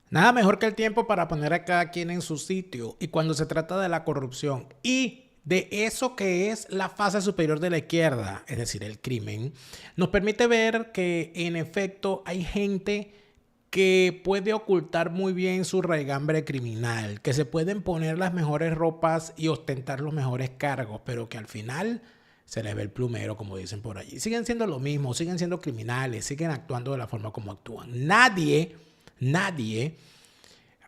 Nada mejor que el tiempo para poner a cada quien en su sitio. Y cuando se trata de la corrupción y de eso que es la fase superior de la izquierda, es decir, el crimen, nos permite ver que en efecto hay gente que puede ocultar muy bien su raigambre criminal, que se pueden poner las mejores ropas y ostentar los mejores cargos, pero que al final se les ve el plumero, como dicen por allí. Siguen siendo lo mismo, siguen siendo criminales, siguen actuando de la forma como actúan. Nadie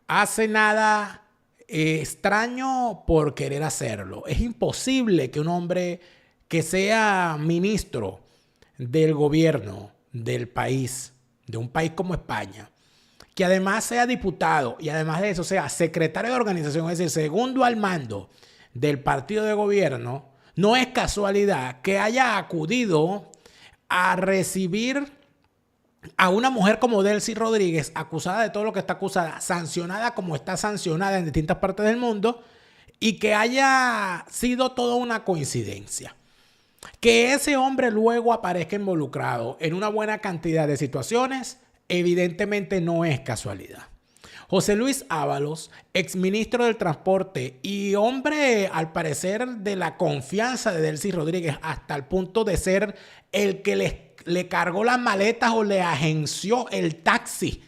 hace nada extraño por querer hacerlo. Es imposible que un hombre que sea ministro del gobierno del país, de un país como España, que además sea diputado y además de eso sea secretario de organización, es decir, segundo al mando del partido de gobierno, no es casualidad que haya acudido a recibir a una mujer como Delcy Rodríguez, acusada de todo lo que está acusada, sancionada como está sancionada en distintas partes del mundo, y que haya sido toda una coincidencia. Que ese hombre luego aparezca involucrado en una buena cantidad de situaciones, evidentemente no es casualidad. José Luis Ábalos, exministro del Transporte y hombre al parecer de la confianza de Delcy Rodríguez hasta el punto de ser el que le cargó las maletas o le agenció el taxi,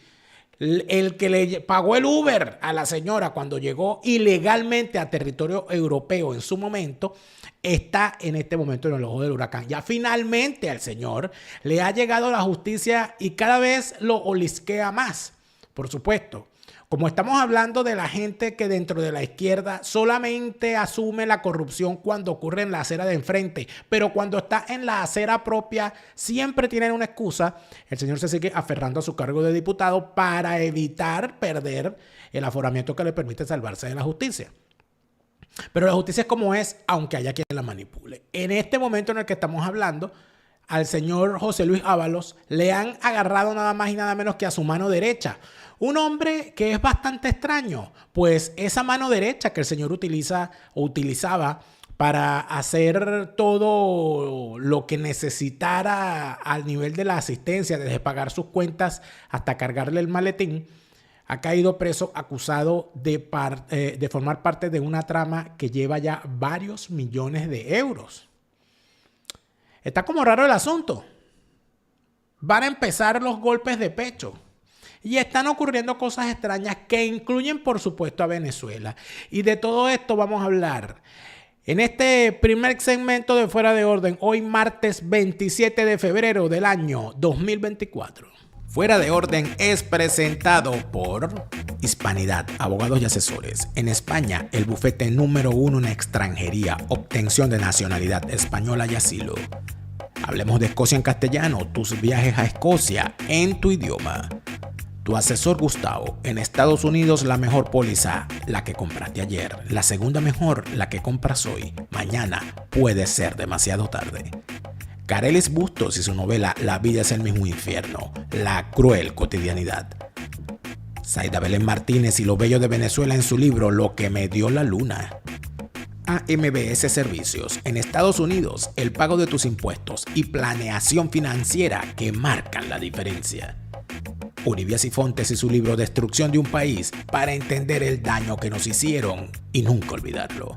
el que le pagó el Uber a la señora cuando llegó ilegalmente a territorio europeo en su momento, está en este momento en el ojo del huracán. Ya finalmente al señor le ha llegado la justicia y cada vez lo olisquea más, por supuesto. Como estamos hablando de la gente que dentro de la izquierda solamente asume la corrupción cuando ocurre en la acera de enfrente, pero cuando está en la acera propia siempre tienen una excusa, el señor se sigue aferrando a su cargo de diputado para evitar perder el aforamiento que le permite salvarse de la justicia. Pero la justicia es como es, aunque haya quien la manipule. En este momento en el que estamos hablando, al señor José Luis Ábalos le han agarrado nada más y nada menos que a su mano derecha. Un hombre que es bastante extraño, pues esa mano derecha que el señor utiliza o utilizaba para hacer todo lo que necesitara al nivel de la asistencia, desde pagar sus cuentas hasta cargarle el maletín, ha caído preso acusado de formar parte de una trama que lleva ya varios millones de euros. Está como raro el asunto. Van a empezar los golpes de pecho. Y están ocurriendo cosas extrañas que incluyen, por supuesto, a Venezuela. Y de todo esto vamos a hablar en este primer segmento de Fuera de Orden, hoy martes 27 de febrero del año 2024. Fuera de Orden es presentado por Hispanidad, abogados y asesores. En España, el bufete número 1 en extranjería, obtención de nacionalidad española y asilo. Hablemos de Escocia en castellano, tus viajes a Escocia en tu idioma. Tu asesor Gustavo, en Estados Unidos la mejor póliza, la que compraste ayer. La segunda mejor, la que compras hoy. Mañana puede ser demasiado tarde. Carelis Bustos y su novela La vida es el mismo infierno, la cruel cotidianidad. Zaida Belén Martínez y lo bello de Venezuela en su libro Lo que me dio la luna. AMBS Servicios, en Estados Unidos, el pago de tus impuestos y planeación financiera que marcan la diferencia. Uribia Sifontes y su libro Destrucción de un país para entender el daño que nos hicieron y nunca olvidarlo.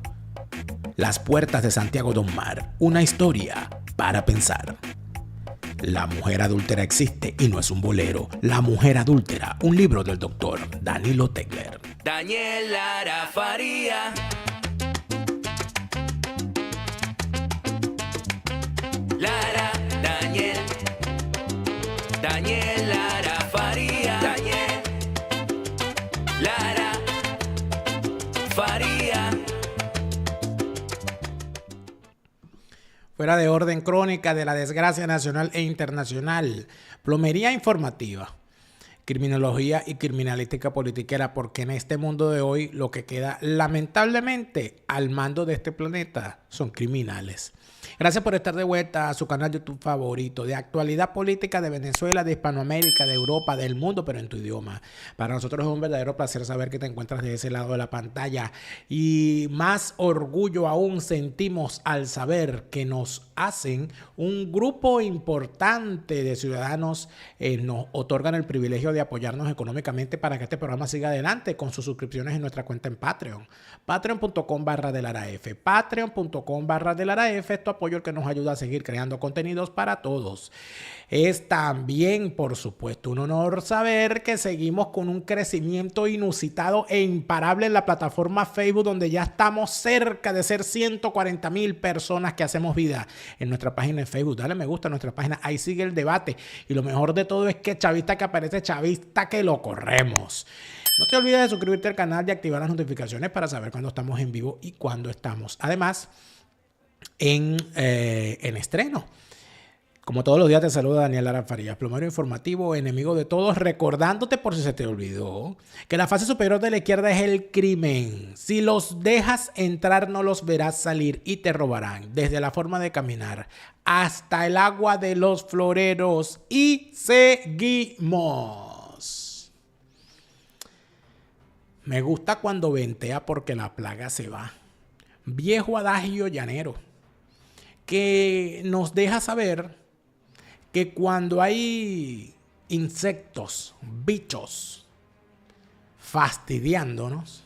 Las puertas de Santiago Don Mar, una historia para pensar. La mujer adúltera existe y no es un bolero. La mujer adúltera, un libro del doctor Danilo Tegler. Daniel Lara Faría. Lara, Daniel Lara Faría. Daniel Lara Faría. Fuera de Orden, crónica de la desgracia nacional e internacional. Plomería informativa. Criminología y criminalística politiquera, porque en este mundo de hoy lo que queda lamentablemente al mando de este planeta son criminales. Gracias por estar de vuelta a su canal YouTube favorito de actualidad política de Venezuela, de Hispanoamérica, de Europa, del mundo, pero en tu idioma. Para nosotros es un verdadero placer saber que te encuentras de ese lado de la pantalla y más orgullo aún sentimos al saber que nos hacen un grupo importante de ciudadanos, nos otorgan el privilegio de apoyarnos económicamente para que este programa siga adelante con sus suscripciones en nuestra cuenta en Patreon. Patreon.com/delaraf. Patreon.com/delaraf es tu apoyo el que nos ayuda a seguir creando contenidos para todos. Es también, por supuesto, un honor saber que seguimos con un crecimiento inusitado e imparable en la plataforma Facebook, donde ya estamos cerca de ser 140,000 personas que hacemos vida en nuestra página en Facebook. Dale me gusta a nuestra página, ahí sigue el debate. Y lo mejor de todo es que chavista que aparece, chavista que lo corremos. No te olvides de suscribirte al canal y activar las notificaciones para saber cuándo estamos en vivo y cuándo estamos, además, en estreno. Como todos los días te saluda Daniel Lara Farías, plomero informativo, enemigo de todos, recordándote por si se te olvidó que la fase superior de la izquierda es el crimen. Si los dejas entrar no los verás salir y te robarán desde la forma de caminar hasta el agua de los floreros y seguimos. Me gusta cuando ventea porque la plaga se va. Viejo adagio llanero que nos deja saber que cuando hay insectos, bichos fastidiándonos,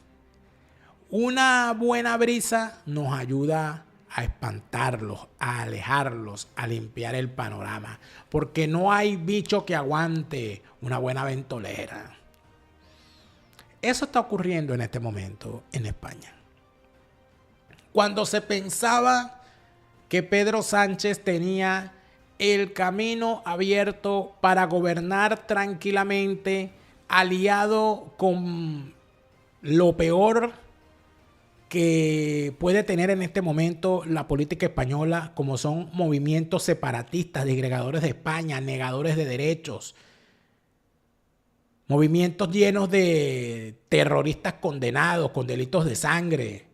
una buena brisa nos ayuda a espantarlos, a alejarlos, a limpiar el panorama, porque no hay bicho que aguante una buena ventolera. Eso está ocurriendo en este momento en España. Cuando se pensaba que Pedro Sánchez tenía el camino abierto para gobernar tranquilamente, aliado con lo peor que puede tener en este momento la política española, como son movimientos separatistas, disgregadores de España, negadores de derechos, movimientos llenos de terroristas condenados con delitos de sangre,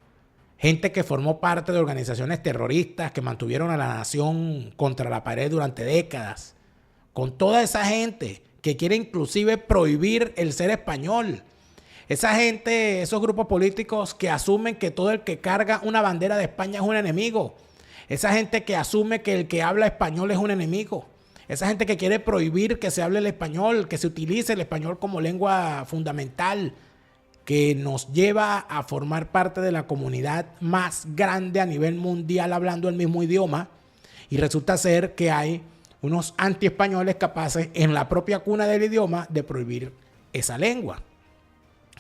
gente que formó parte de organizaciones terroristas que mantuvieron a la nación contra la pared durante décadas. Con toda esa gente que quiere inclusive prohibir el ser español. Esa gente, esos grupos políticos que asumen que todo el que carga una bandera de España es un enemigo. Esa gente que asume que el que habla español es un enemigo. Esa gente que quiere prohibir que se hable el español, que se utilice el español como lengua fundamental, que nos lleva a formar parte de la comunidad más grande a nivel mundial hablando el mismo idioma, y resulta ser que hay unos antiespañoles capaces en la propia cuna del idioma de prohibir esa lengua.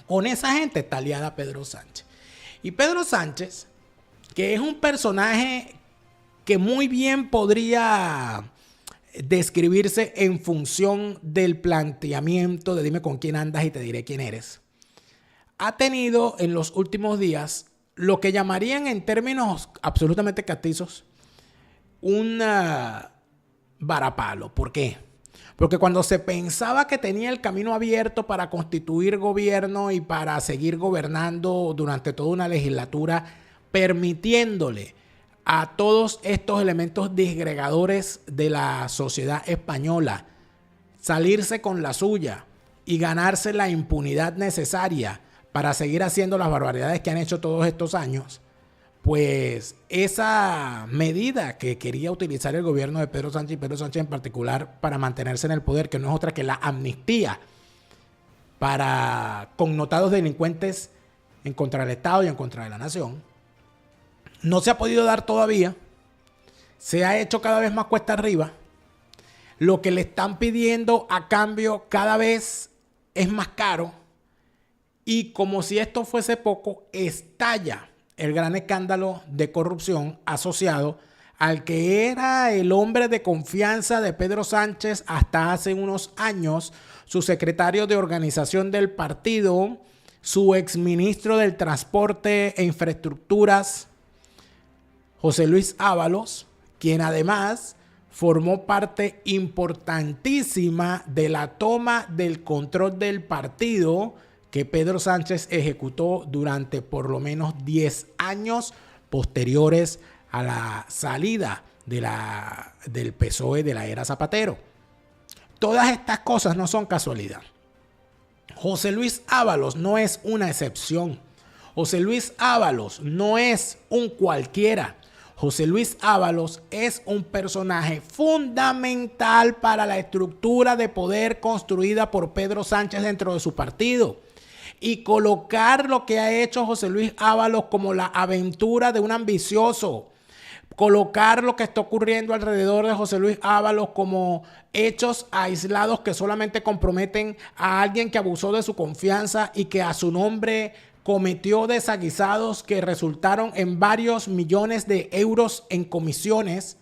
Con esa gente está aliada Pedro Sánchez. Y Pedro Sánchez, que es un personaje que muy bien podría describirse en función del planteamiento de dime con quién andas y te diré quién eres, ha tenido en los últimos días lo que llamarían en términos absolutamente castizos un varapalo. ¿Por qué? Porque cuando se pensaba que tenía el camino abierto para constituir gobierno y para seguir gobernando durante toda una legislatura, permitiéndole a todos estos elementos disgregadores de la sociedad española salirse con la suya y ganarse la impunidad necesaria para seguir haciendo las barbaridades que han hecho todos estos años, pues esa medida que quería utilizar el gobierno de Pedro Sánchez y Pedro Sánchez en particular para mantenerse en el poder, que no es otra que la amnistía para connotados delincuentes en contra del Estado y en contra de la nación, no se ha podido dar todavía. Se ha hecho cada vez más cuesta arriba. Lo que le están pidiendo a cambio cada vez es más caro. Y como si esto fuese poco, estalla el gran escándalo de corrupción asociado al que era el hombre de confianza de Pedro Sánchez hasta hace unos años, su secretario de organización del partido, su exministro del Transporte e Infraestructuras, José Luis Ábalos, quien además formó parte importantísima de la toma del control del partido que Pedro Sánchez ejecutó durante por lo menos 10 años posteriores a la salida del PSOE de la era Zapatero. Todas estas cosas no son casualidad. José Luis Ábalos no es una excepción. José Luis Ábalos no es un cualquiera. José Luis Ábalos es un personaje fundamental para la estructura de poder construida por Pedro Sánchez dentro de su partido. Y colocar lo que ha hecho José Luis Ábalos como la aventura de un ambicioso, colocar lo que está ocurriendo alrededor de José Luis Ábalos como hechos aislados que solamente comprometen a alguien que abusó de su confianza y que a su nombre cometió desaguisados que resultaron en varios millones de euros en comisiones,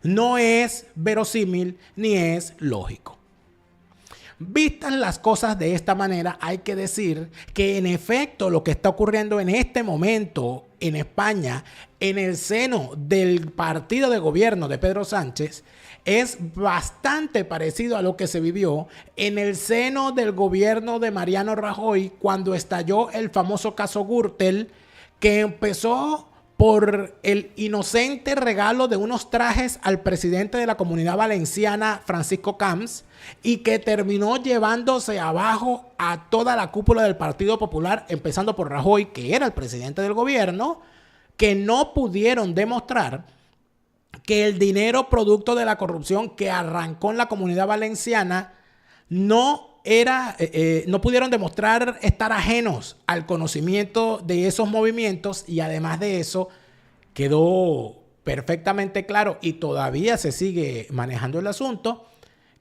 no es verosímil ni es lógico. Vistas las cosas de esta manera, hay que decir que en efecto lo que está ocurriendo en este momento en España, en el seno del partido de gobierno de Pedro Sánchez, es bastante parecido a lo que se vivió en el seno del gobierno de Mariano Rajoy cuando estalló el famoso caso Gürtel, que empezó por el inocente regalo de unos trajes al presidente de la Comunidad Valenciana, Francisco Camps, y que terminó llevándose abajo a toda la cúpula del Partido Popular, empezando por Rajoy, que era el presidente del gobierno, que no pudieron demostrar que el dinero producto de la corrupción que arrancó en la Comunidad Valenciana no pudieron demostrar estar ajenos al conocimiento de esos movimientos, y además de eso quedó perfectamente claro y todavía se sigue manejando el asunto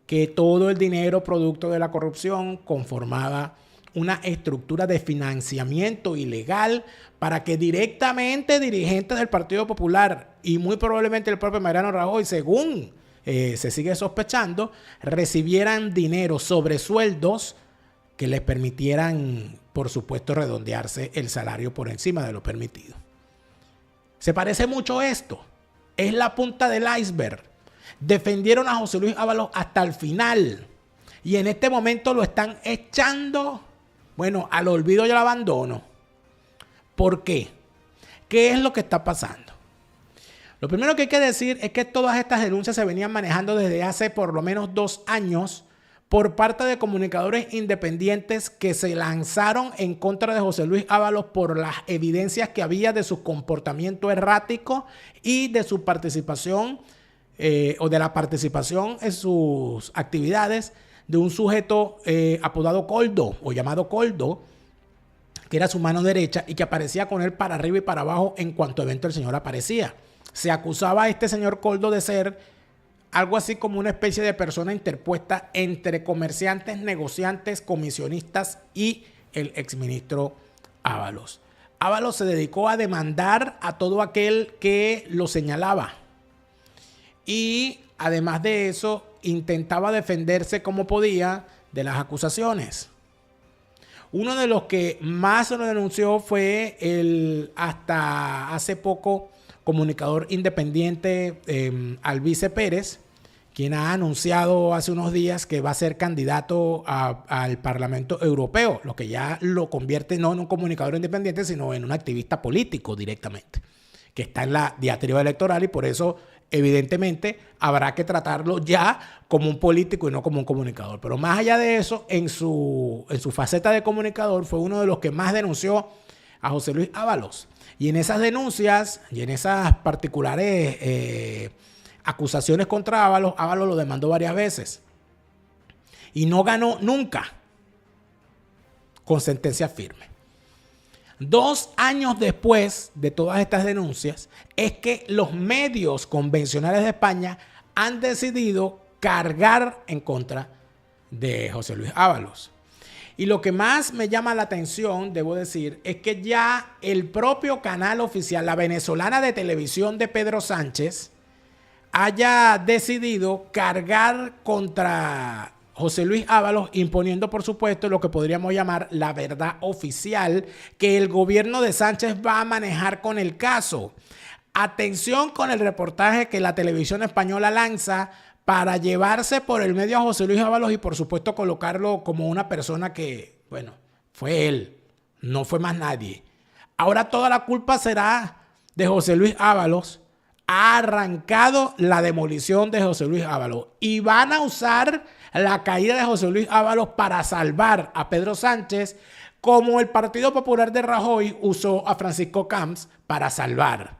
que todo el dinero producto de la corrupción conformaba una estructura de financiamiento ilegal para que directamente dirigentes del Partido Popular y muy probablemente el propio Mariano Rajoy, según se sigue sospechando, recibieran dinero sobre sueldos que les permitieran, por supuesto, redondearse el salario por encima de lo permitido. Se parece mucho esto. Es la punta del iceberg. Defendieron a José Luis Ábalos hasta el final y en este momento lo están echando, bueno, al olvido y al abandono. ¿Por qué? ¿Qué es lo que está pasando? Lo primero que hay que decir es que todas estas denuncias se venían manejando desde hace por lo menos 2 años por parte de comunicadores independientes que se lanzaron en contra de José Luis Ábalos por las evidencias que había de su comportamiento errático y de su participación o de la participación en sus actividades de un sujeto apodado Coldo o llamado Coldo, que era su mano derecha y que aparecía con él para arriba y para abajo en cuanto evento el señor aparecía. Se acusaba a este señor Coldo de ser algo así como una especie de persona interpuesta entre comerciantes, negociantes, comisionistas y el exministro Ábalos. Ábalos se dedicó a demandar a todo aquel que lo señalaba. Y además de eso, intentaba defenderse como podía de las acusaciones. Uno de los que más lo denunció fue el hasta hace poco comunicador independiente Alvise Pérez, quien ha anunciado hace unos días que va a ser candidato al Parlamento Europeo, lo que ya lo convierte no en un comunicador independiente, sino en un activista político directamente, que está en la diatriba electoral y por eso evidentemente habrá que tratarlo ya como un político y no como un comunicador. Pero más allá de eso, en su faceta de comunicador fue uno de los que más denunció a José Luis Ábalos. Y en esas denuncias y en esas particulares acusaciones contra Ábalos, Ábalos lo demandó varias veces y no ganó nunca con sentencia firme. 2 años después de todas estas denuncias es que los medios convencionales de España han decidido cargar en contra de José Luis Ábalos. Y lo que más me llama la atención, debo decir, es que ya el propio canal oficial, la venezolana de televisión de Pedro Sánchez, haya decidido cargar contra José Luis Ábalos, imponiendo, por supuesto, lo que podríamos llamar la verdad oficial que el gobierno de Sánchez va a manejar con el caso. Atención con el reportaje que la televisión española lanza para llevarse por el medio a José Luis Ábalos y, por supuesto, colocarlo como una persona que, bueno, fue él, no fue más nadie. Ahora toda la culpa será de José Luis Ábalos. Ha arrancado la demolición de José Luis Ábalos y van a usar la caída de José Luis Ábalos para salvar a Pedro Sánchez, como el Partido Popular de Rajoy usó a Francisco Camps para salvar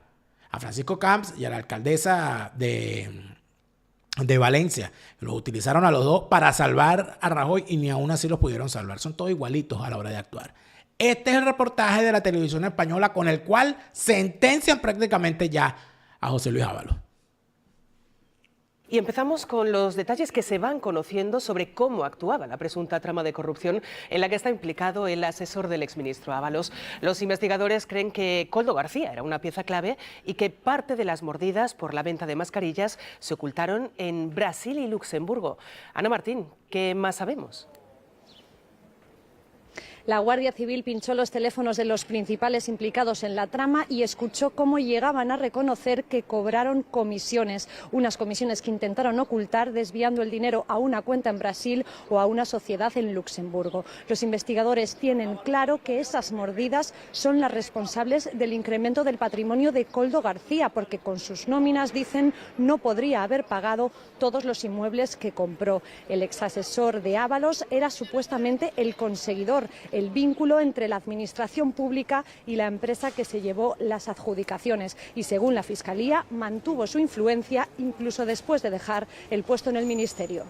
a Francisco Camps y a la alcaldesa de Valencia. Los utilizaron a los dos para salvar a Rajoy y ni aún así los pudieron salvar. Son todos igualitos a la hora de actuar. Este es el reportaje de la televisión española con el cual sentencian prácticamente ya a José Luis Ábalos. Y empezamos con los detalles que se van conociendo sobre cómo actuaba la presunta trama de corrupción en la que está implicado el asesor del exministro Ábalos. Los investigadores creen que Koldo García era una pieza clave y que parte de las mordidas por la venta de mascarillas se ocultaron en Brasil y Luxemburgo. Ana Martín, ¿qué más sabemos? La Guardia Civil pinchó los teléfonos de los principales implicados en la trama y escuchó cómo llegaban a reconocer que cobraron comisiones, unas comisiones que intentaron ocultar desviando el dinero a una cuenta en Brasil o a una sociedad en Luxemburgo. Los investigadores tienen claro que esas mordidas son las responsables del incremento del patrimonio de Koldo García, porque con sus nóminas, dicen, no podría haber pagado todos los inmuebles que compró. El exasesor de Ábalos era supuestamente el conseguidor, el vínculo entre la administración pública y la empresa que se llevó las adjudicaciones y, según la Fiscalía, mantuvo su influencia incluso después de dejar el puesto en el ministerio.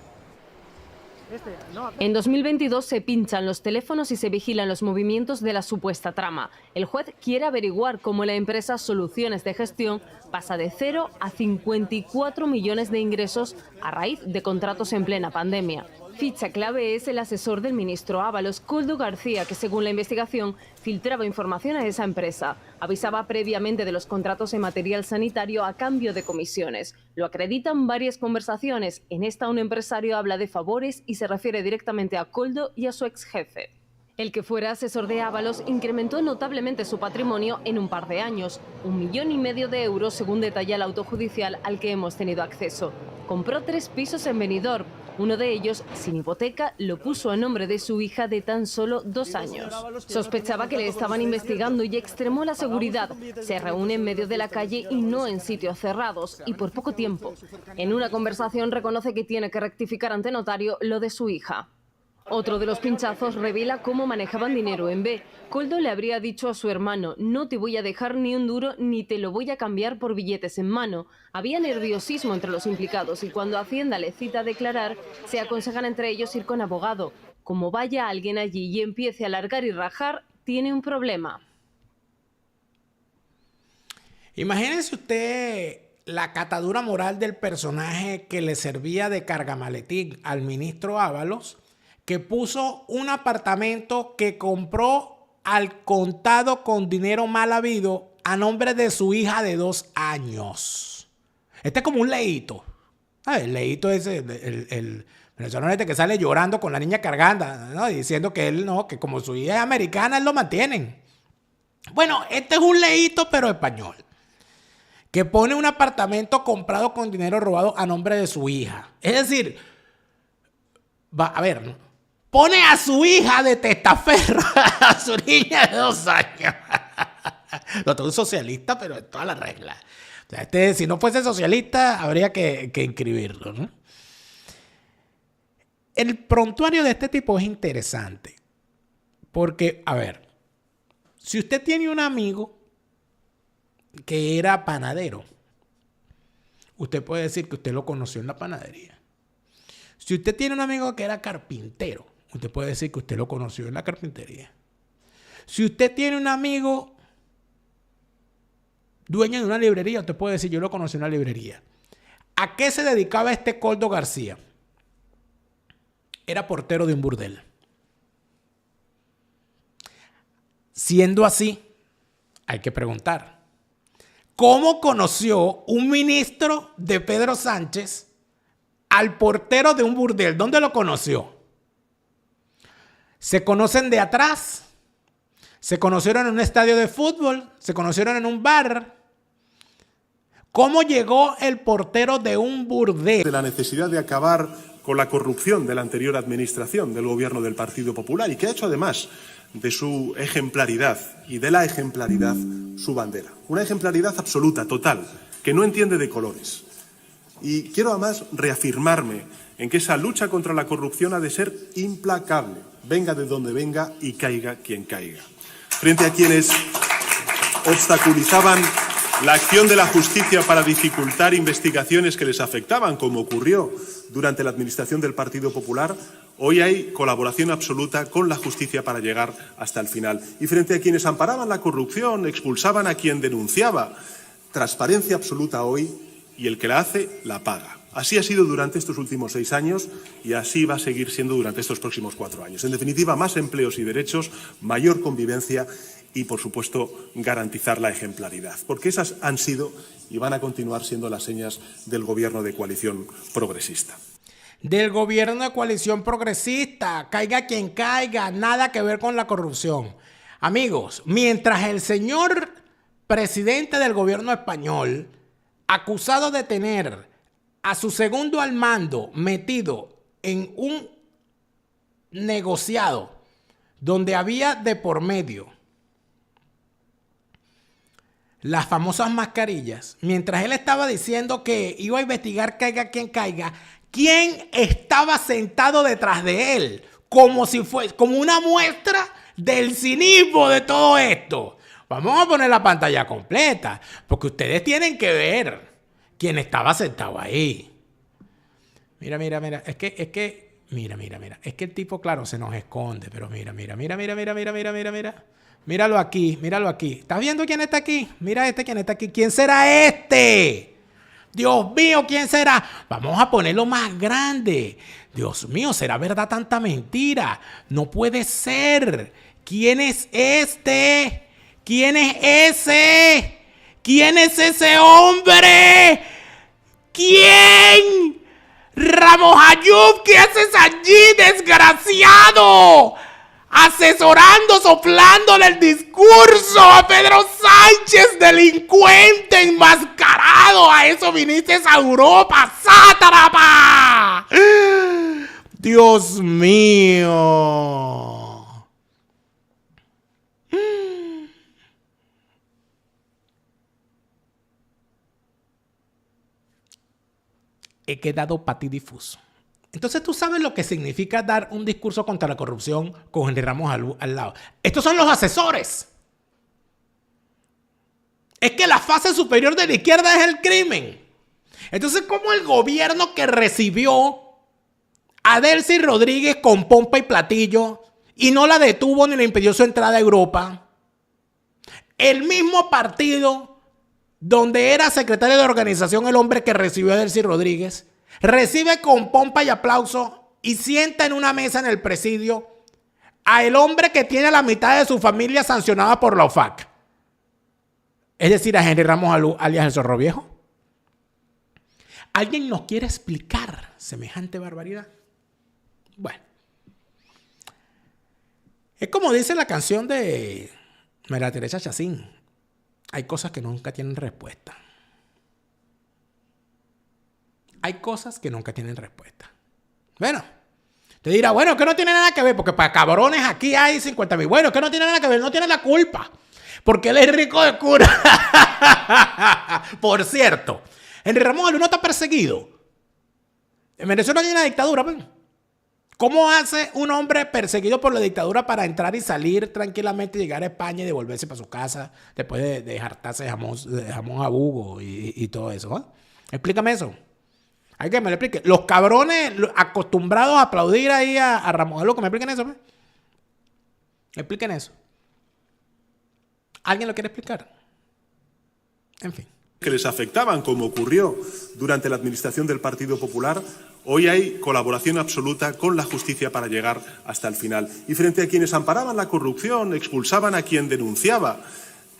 En 2022 se pinchan los teléfonos y se vigilan los movimientos de la supuesta trama. El juez quiere averiguar cómo la empresa Soluciones de Gestión pasa de 0 a 54 millones de ingresos a raíz de contratos en plena pandemia. Ficha clave es el asesor del ministro Ábalos, Koldo García, que según la investigación filtraba información a esa empresa. Avisaba previamente de los contratos en material sanitario a cambio de comisiones. Lo acreditan varias conversaciones. En esta un empresario habla de favores y se refiere directamente a Koldo y a su ex jefe. El que fuera asesor de Ábalos incrementó notablemente su patrimonio en un par de años, 1,5 millones de euros según detalla el auto judicial al que hemos tenido acceso. Compró 3 pisos en Benidorm. Uno de ellos, sin hipoteca, lo puso a nombre de su hija de tan solo 2 años. Sospechaba que le estaban investigando y extremó la seguridad. Se reúne en medio de la calle y no en sitios cerrados, y por poco tiempo. En una conversación reconoce que tiene que rectificar ante notario lo de su hija. Otro de los pinchazos revela cómo manejaban dinero en B. Koldo le habría dicho a su hermano: no te voy a dejar ni un duro ni te lo voy a cambiar por billetes en mano. Había nerviosismo entre los implicados y cuando Hacienda le cita a declarar, se aconsejan entre ellos ir con abogado. Como vaya alguien allí y empiece a largar y rajar, tiene un problema. Imagínense usted la catadura moral del personaje que le servía de cargamaletín al ministro Ábalos, que puso un apartamento que compró al contado con dinero mal habido a nombre de su hija de 2 años. Este es como un Leito. El Leito es el venezolano este que sale llorando con la niña cargando, ¿no? Diciendo que él no, que como su hija es americana, él lo mantienen. Bueno, este es un Leito, pero español, que pone un apartamento comprado con dinero robado a nombre de su hija. Es decir, a ver, ¿no? Pone a su hija de testaferro a su niña de 2 años. No, todo un socialista, pero en todas las reglas. O sea, si no fuese socialista, habría que inscribirlo, ¿no? El prontuario de este tipo es interesante. Porque, a ver, si usted tiene un amigo que era panadero, usted puede decir que usted lo conoció en la panadería. Si usted tiene un amigo que era carpintero, usted puede decir que usted lo conoció en la carpintería. Si usted tiene un amigo dueño de una librería, usted puede decir: yo lo conocí en una librería. ¿A qué se dedicaba este Koldo García? Era portero de un burdel. Siendo así, hay que preguntar: ¿cómo conoció un ministro de Pedro Sánchez al portero de un burdel? ¿Dónde lo conoció? ¿Se conocen de atrás? ¿Se conocieron en un estadio de fútbol? ¿Se conocieron en un bar? ¿Cómo llegó el portero de un burdel? De la necesidad de acabar con la corrupción de la anterior administración del gobierno del Partido Popular y que ha hecho además de su ejemplaridad y de la ejemplaridad su bandera. Una ejemplaridad absoluta, total, que no entiende de colores. Y quiero además reafirmarme en que esa lucha contra la corrupción ha de ser implacable, venga de donde venga y caiga quien caiga. Frente a quienes obstaculizaban la acción de la justicia para dificultar investigaciones que les afectaban, como ocurrió durante la administración del Partido Popular, hoy hay colaboración absoluta con la justicia para llegar hasta el final. Y frente a quienes amparaban la corrupción, expulsaban a quien denunciaba, transparencia absoluta hoy, y el que la hace, la paga. Así ha sido durante estos últimos 6 años y así va a seguir siendo durante estos próximos 4 años. En definitiva, más empleos y derechos, mayor convivencia y, por supuesto, garantizar la ejemplaridad. Porque esas han sido y van a continuar siendo las señas del Gobierno de coalición progresista. Del Gobierno de coalición progresista, caiga quien caiga, nada que ver con la corrupción. Amigos, mientras el señor presidente del gobierno español, acusado de tener a su segundo al mando metido en un negociado donde había de por medio las famosas mascarillas, mientras él estaba diciendo que iba a investigar caiga quien caiga, ¿quién estaba sentado detrás de él? Como si fuese como una muestra del cinismo de todo esto. Vamos a poner la pantalla completa, porque ustedes tienen que ver quién estaba sentado ahí. Mira. Es que, mira. Es que el tipo, claro, se nos esconde, pero mira. Míralo aquí. ¿Estás viendo quién está aquí? Mira quién está aquí. ¿Quién será este? Dios mío, ¿quién será? Vamos a ponerlo más grande. Dios mío, ¿será verdad tanta mentira? No puede ser. ¿Quién es este? ¿Quién es ese? ¿Quién es ese hombre? ¿Quién? Ramos Ayub, ¿qué haces allí, desgraciado? Asesorando, soplándole el discurso a Pedro Sánchez, delincuente enmascarado. A eso viniste a Europa, sátrapa. Dios mío. He quedado patidifuso. Entonces tú sabes lo que significa dar un discurso contra la corrupción con Henry Ramos al lado. Estos son los asesores. Es que la fase superior de la izquierda es el crimen. Entonces, ¿cómo el gobierno que recibió a Delcy Rodríguez con pompa y platillo y no la detuvo ni le impidió su entrada a Europa? El mismo partido donde era secretario de organización el hombre que recibió a Delcy Rodríguez, recibe con pompa y aplauso y sienta en una mesa en el presidio a el hombre que tiene a la mitad de su familia sancionada por la OFAC. Es decir, a Henry Ramos alias el Zorro Viejo. ¿Alguien nos quiere explicar semejante barbaridad? Bueno. Es como dice la canción de María Teresa Chacín. Hay cosas que nunca tienen respuesta. Hay cosas que nunca tienen respuesta. Bueno, te dirá, bueno, que no tiene nada que ver, porque para cabrones aquí hay 50,000. Bueno, que no tiene nada que ver, no tiene la culpa, porque él es rico de cura. Por cierto, Henry Ramos no está perseguido. En Venezuela hay una dictadura, pues. ¿Cómo hace un hombre perseguido por la dictadura para entrar y salir tranquilamente, llegar a España y devolverse para su casa después de hartarse de jamón a bugo y todo eso? ¿Eh? Explícame eso. Hay que me lo explique. Los cabrones acostumbrados a aplaudir ahí a Ramos Alú, que me expliquen eso. ¿Pues? Expliquen eso. ¿Alguien lo quiere explicar? En fin. Que les afectaban, como ocurrió durante la administración del Partido Popular, hoy hay colaboración absoluta con la justicia para llegar hasta el final. Y frente a quienes amparaban la corrupción, expulsaban a quien denunciaba,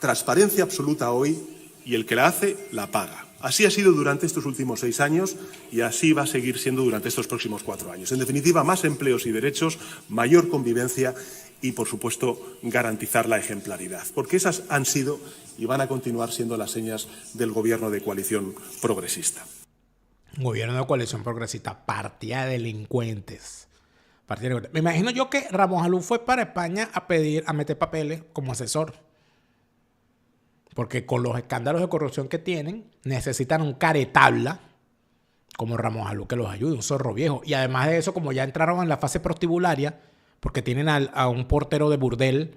transparencia absoluta hoy, y el que la hace, la paga. Así ha sido durante estos últimos 6 años y así va a seguir siendo durante estos próximos 4 años. En definitiva, más empleos y derechos, mayor convivencia y, por supuesto, garantizar la ejemplaridad. Porque esas han sido y van a continuar siendo las señas del Gobierno de coalición progresista. Gobierno de coalición progresista, partida de delincuentes. Me imagino yo que Ramos Alú fue para España a meter papeles como asesor. Porque con los escándalos de corrupción que tienen, necesitan un caretabla como Ramos Alú que los ayude, un zorro viejo. Y además de eso, como ya entraron en la fase prostibularia, porque tienen a un portero de burdel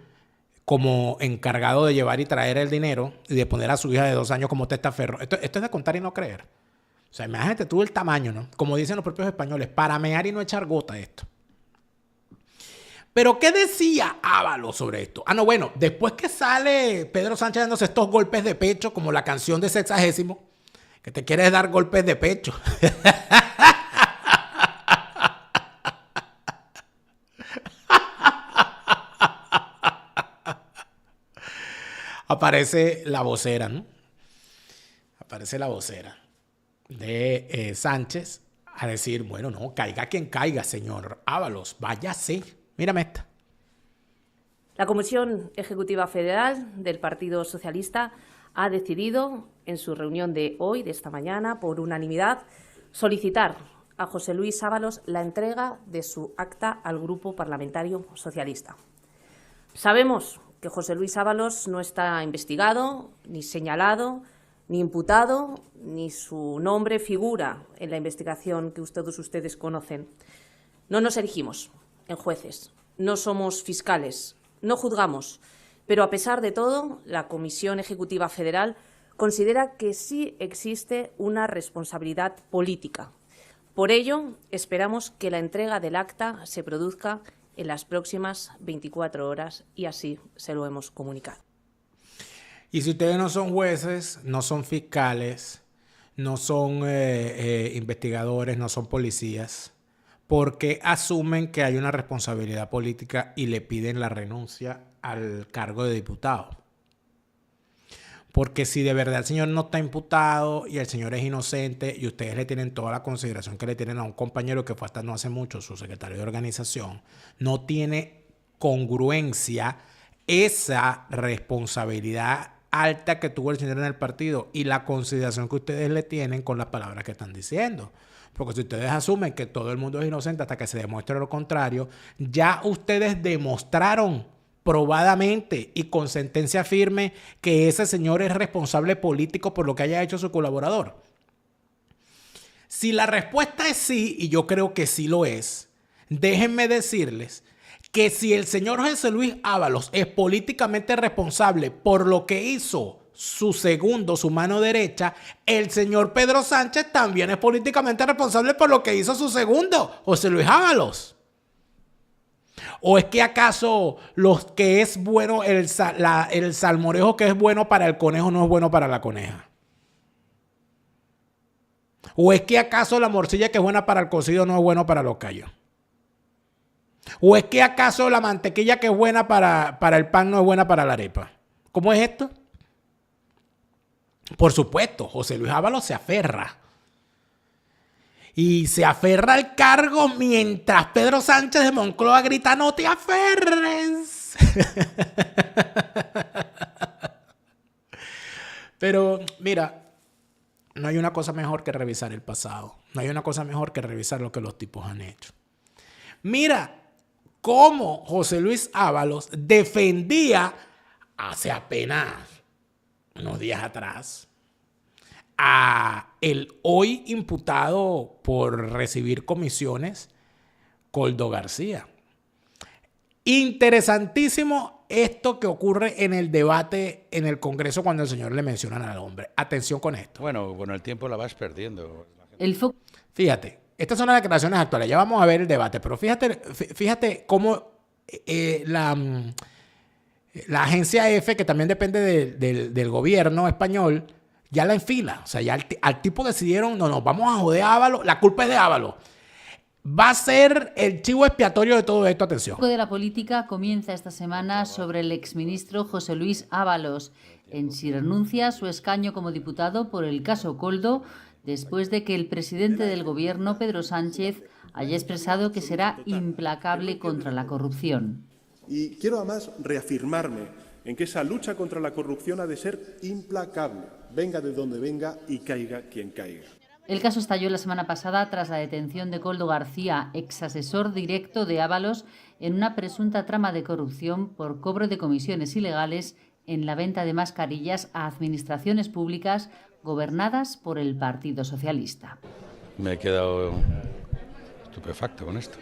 como encargado de llevar y traer el dinero y de poner a su hija de 2 años como testaferro. Esto es de contar y no creer. O sea, imagínate tú el tamaño, ¿no? Como dicen los propios españoles, para mear y no echar gota esto. Pero, ¿qué decía Ábalos sobre esto? Ah, no, bueno, después que sale Pedro Sánchez dándose estos golpes de pecho, como la canción de Sexagésimo, que te quieres dar golpes de pecho. Aparece la vocera, ¿no? Aparece la vocera de Sánchez a decir, bueno, no, caiga quien caiga, señor Ábalos, váyase. Mírame esta. La Comisión Ejecutiva Federal del Partido Socialista ha decidido, en su reunión de hoy, de esta mañana, por unanimidad, solicitar a José Luis Ábalos la entrega de su acta al Grupo Parlamentario Socialista. Sabemos que José Luis Ábalos no está investigado, ni señalado, ni imputado, ni su nombre figura en la investigación que todos ustedes conocen. No nos erigimos en jueces, no somos fiscales, no juzgamos, pero a pesar de todo, la Comisión Ejecutiva Federal considera que sí existe una responsabilidad política. Por ello, esperamos que la entrega del acta se produzca en las próximas 24 horas y así se lo hemos comunicado. Y si ustedes no son jueces, no son fiscales, no son investigadores, no son policías, ¿por qué asumen que hay una responsabilidad política y le piden la renuncia al cargo de diputado? Porque si de verdad el señor no está imputado y el señor es inocente y ustedes le tienen toda la consideración que le tienen a un compañero que fue hasta no hace mucho su secretario de organización, no tiene congruencia esa responsabilidad alta que tuvo el señor en el partido y la consideración que ustedes le tienen con las palabras que están diciendo. Porque si ustedes asumen que todo el mundo es inocente hasta que se demuestre lo contrario, ya ustedes demostraron probadamente y con sentencia firme que ese señor es responsable político por lo que haya hecho su colaborador. Si la respuesta es sí, y yo creo que sí lo es, déjenme decirles que si el señor José Luis Ábalos es políticamente responsable por lo que hizo su segundo, su mano derecha, el señor Pedro Sánchez también es políticamente responsable por lo que hizo su segundo, José Luis Ábalos. ¿O es que acaso los que es bueno, el salmorejo que es bueno para el conejo no es bueno para la coneja? ¿O es que acaso la morcilla que es buena para el cocido no es bueno para los callos? ¿O es que acaso la mantequilla que es buena para el pan no es buena para la arepa? ¿Cómo es esto? Por supuesto, José Luis Ábalos se aferra. Y se aferra al cargo mientras Pedro Sánchez de Moncloa grita, ¡no te aferres! Pero mira, no hay una cosa mejor que revisar el pasado. No hay una cosa mejor que revisar lo que los tipos han hecho. Mira cómo José Luis Ábalos defendía hace apenas unos días atrás a el hoy imputado por recibir comisiones, Koldo García. Interesantísimo esto que ocurre en el debate en el Congreso cuando el señor le mencionan al hombre. Atención con esto. Bueno, con el tiempo la vas perdiendo. Fíjate, estas son las declaraciones actuales. Ya vamos a ver el debate, pero fíjate cómo la agencia EFE, que también depende del gobierno español, ya la enfila. O sea, ya al tipo decidieron, no, vamos a joder a Ábalos, la culpa es de Ábalos. Va a ser el chivo expiatorio de todo esto, atención. El foco de la política comienza esta semana sobre el exministro José Luis Ábalos, en si renuncia a su escaño como diputado por el caso Koldo, después de que el presidente del gobierno, Pedro Sánchez, haya expresado que será implacable contra la corrupción. Y quiero además reafirmarme en que esa lucha contra la corrupción ha de ser implacable, venga de donde venga y caiga quien caiga. El caso estalló la semana pasada tras la detención de Koldo García, exasesor directo de Ábalos, en una presunta trama de corrupción por cobro de comisiones ilegales en la venta de mascarillas a administraciones públicas gobernadas por el Partido Socialista. Me he quedado estupefacto con esto.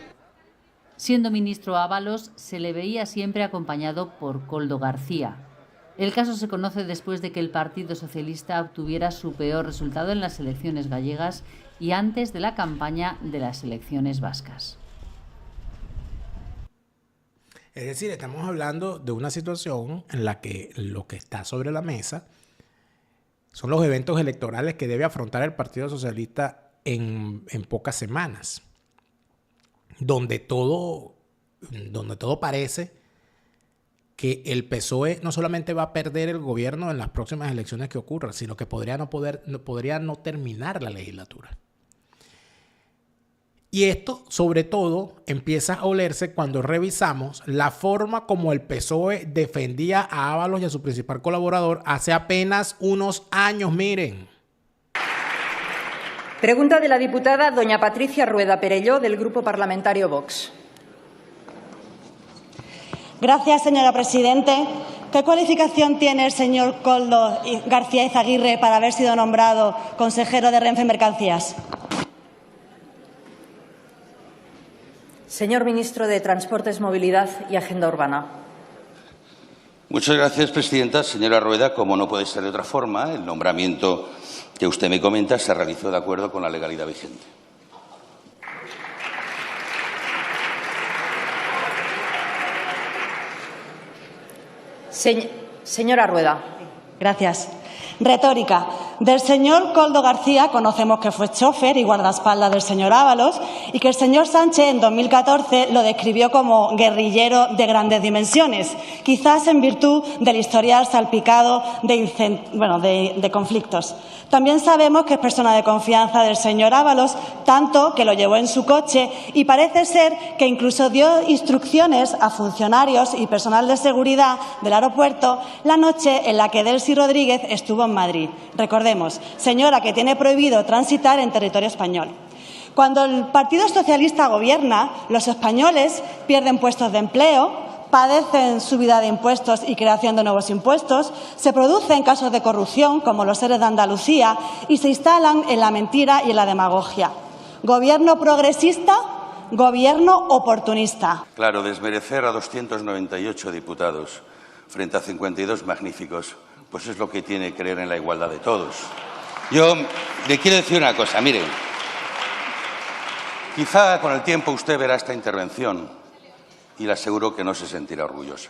Siendo ministro Ábalos, se le veía siempre acompañado por Koldo García. El caso se conoce después de que el Partido Socialista obtuviera su peor resultado en las elecciones gallegas y antes de la campaña de las elecciones vascas. Es decir, estamos hablando de una situación en la que lo que está sobre la mesa son los eventos electorales que debe afrontar el Partido Socialista en pocas semanas, donde todo parece que el PSOE no solamente va a perder el gobierno en las próximas elecciones que ocurran, sino que podría no terminar la legislatura. Y esto, sobre todo, empieza a olerse cuando revisamos la forma como el PSOE defendía a Ábalos y a su principal colaborador hace apenas unos años. Miren. Pregunta de la diputada doña Patricia Rueda Perelló, del Grupo Parlamentario Vox. Gracias, señora Presidente. ¿Qué cualificación tiene el señor Koldo García Izaguirre para haber sido nombrado consejero de Renfe Mercancías? Señor ministro de Transportes, Movilidad y Agenda Urbana. Muchas gracias, presidenta. Señora Rueda, como no puede ser de otra forma, el nombramiento que usted me comenta se realizó de acuerdo con la legalidad vigente. Señora Rueda. Gracias. Retórica. Del señor Koldo García conocemos que fue chofer y guardaespaldas del señor Ábalos y que el señor Sánchez en 2014 lo describió como guerrillero de grandes dimensiones, quizás en virtud del historial salpicado de conflictos. También sabemos que es persona de confianza del señor Ábalos, tanto que lo llevó en su coche y parece ser que incluso dio instrucciones a funcionarios y personal de seguridad del aeropuerto la noche en la que Delcy Rodríguez estuvo en Madrid. Recordemos, señora que tiene prohibido transitar en territorio español. Cuando el Partido Socialista gobierna, los españoles pierden puestos de empleo, padecen subida de impuestos y creación de nuevos impuestos, se producen casos de corrupción, como los ERE de Andalucía, y se instalan en la mentira y en la demagogia. Gobierno progresista, gobierno oportunista. Claro, desmerecer a 298 diputados frente a 52 magníficos, pues es lo que tiene creer en la igualdad de todos. Yo le quiero decir una cosa, miren, quizá con el tiempo usted verá esta intervención y le aseguro que no se sentirá orgullosa.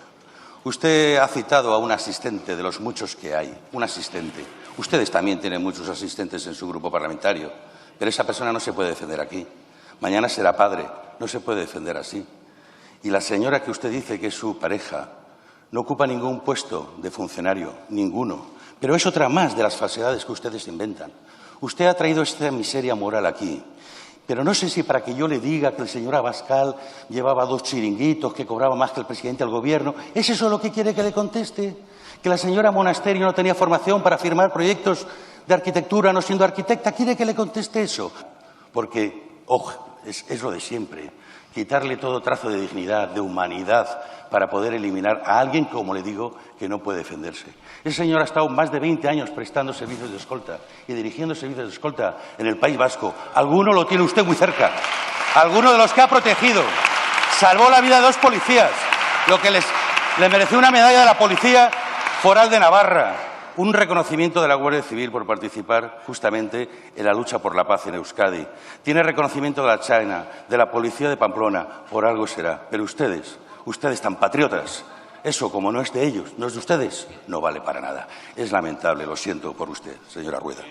Usted ha citado a un asistente de los muchos que hay, un asistente. Ustedes también tienen muchos asistentes en su grupo parlamentario, pero esa persona no se puede defender aquí. Mañana será padre, no se puede defender así. Y la señora que usted dice que es su pareja no ocupa ningún puesto de funcionario, ninguno. Pero es otra más de las falsedades que ustedes inventan. Usted ha traído esta miseria moral aquí. Pero no sé si para que yo le diga que el señor Abascal llevaba 2 chiringuitos, que cobraba más que el presidente del Gobierno, ¿es eso lo que quiere que le conteste? ¿Que la señora Monasterio no tenía formación para firmar proyectos de arquitectura no siendo arquitecta? ¿Quiere que le conteste eso? Porque, ojo, es lo de siempre. Quitarle todo trazo de dignidad, de humanidad, para poder eliminar a alguien, como le digo, que no puede defenderse. Ese señor ha estado más de 20 años prestando servicios de escolta y dirigiendo servicios de escolta en el País Vasco. Alguno lo tiene usted muy cerca. Alguno de los que ha protegido. Salvó la vida de 2 policías, lo que le mereció una medalla de la Policía Foral de Navarra. Un reconocimiento de la Guardia Civil por participar justamente en la lucha por la paz en Euskadi. Tiene reconocimiento de la China, de la Policía de Pamplona, por algo será. Pero ustedes tan patriotas, eso como no es de ellos, no es de ustedes, no vale para nada. Es lamentable, lo siento por usted, señora Rueda.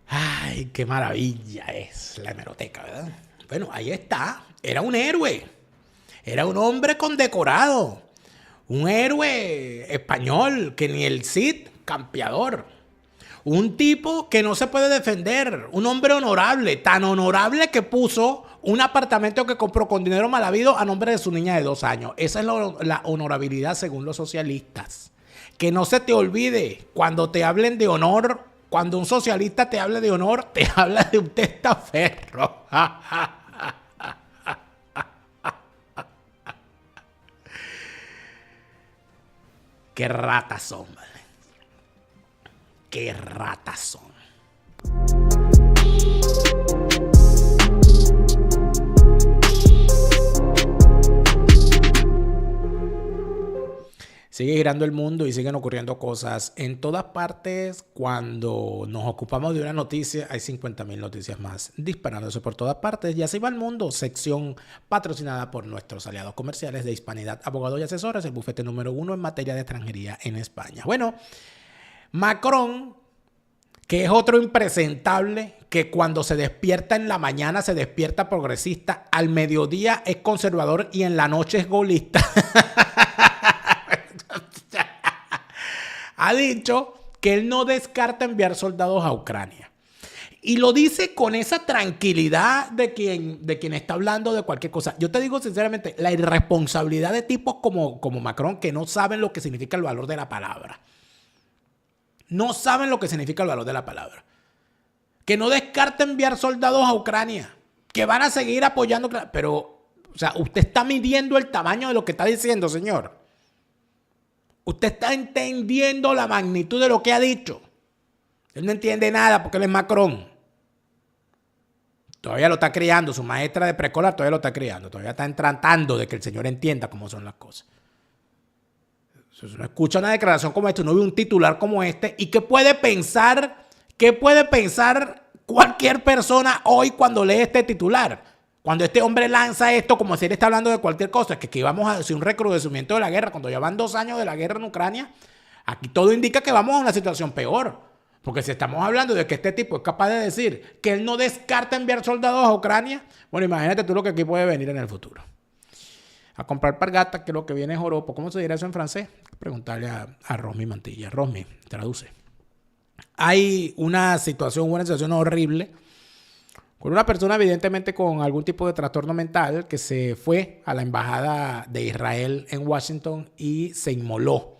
Ay, qué maravilla es la hemeroteca, ¿verdad? Bueno, ahí está. Era un héroe. Era un hombre condecorado. Un héroe español que ni el Cid, campeador. Un tipo que no se puede defender. Un hombre honorable. Tan honorable que puso un apartamento que compró con dinero mal habido a nombre de su niña de 2 años. Esa es la honorabilidad según los socialistas. Que no se te olvide cuando te hablen de honor. Cuando un socialista te hable de honor, te habla de un testaferro. Qué ratas son, ¿vale? Qué ratas son. Sigue girando el mundo y siguen ocurriendo cosas en todas partes. Cuando nos ocupamos de una noticia, hay 50.000 noticias más disparándose por todas partes. Y así va el mundo. Sección patrocinada por nuestros aliados comerciales de Hispanidad, Abogados y Asesores, el bufete número 1 en materia de extranjería en España. Bueno, Macron, que es otro impresentable, que cuando se despierta en la mañana se despierta progresista, al mediodía es conservador y en la noche es golista. Ha dicho que él no descarta enviar soldados a Ucrania. Y lo dice con esa tranquilidad de quien está hablando de cualquier cosa. Yo te digo sinceramente, la irresponsabilidad de tipos como Macron, que no saben lo que significa el valor de la palabra. No saben lo que significa el valor de la palabra. Que no descarta enviar soldados a Ucrania. Que van a seguir apoyando. Pero, o sea, usted está midiendo el tamaño de lo que está diciendo, señor. Usted está entendiendo la magnitud de lo que ha dicho. Él no entiende nada porque él es Macron. Todavía lo está criando. Su maestra de preescolar todavía lo está criando. Todavía está tratando de que el señor entienda cómo son las cosas. Si no escucha una declaración como esta, no ve un titular como este. ¿Y qué puede pensar cualquier persona hoy cuando lee este titular? Cuando este hombre lanza esto como si él está hablando de cualquier cosa, que aquí vamos a hacer un recrudecimiento de la guerra, cuando ya van 2 años de la guerra en Ucrania, aquí todo indica que vamos a una situación peor. Porque si estamos hablando de que este tipo es capaz de decir que él no descarta enviar soldados a Ucrania, bueno, imagínate tú lo que aquí puede venir en el futuro. A comprar pargatas, que lo que viene es joropo. ¿Cómo se dirá eso en francés? Preguntarle a Rosmi Mantilla. Rosmi, traduce. Hay una situación horrible con una persona evidentemente con algún tipo de trastorno mental que se fue a la embajada de Israel en Washington y se inmoló.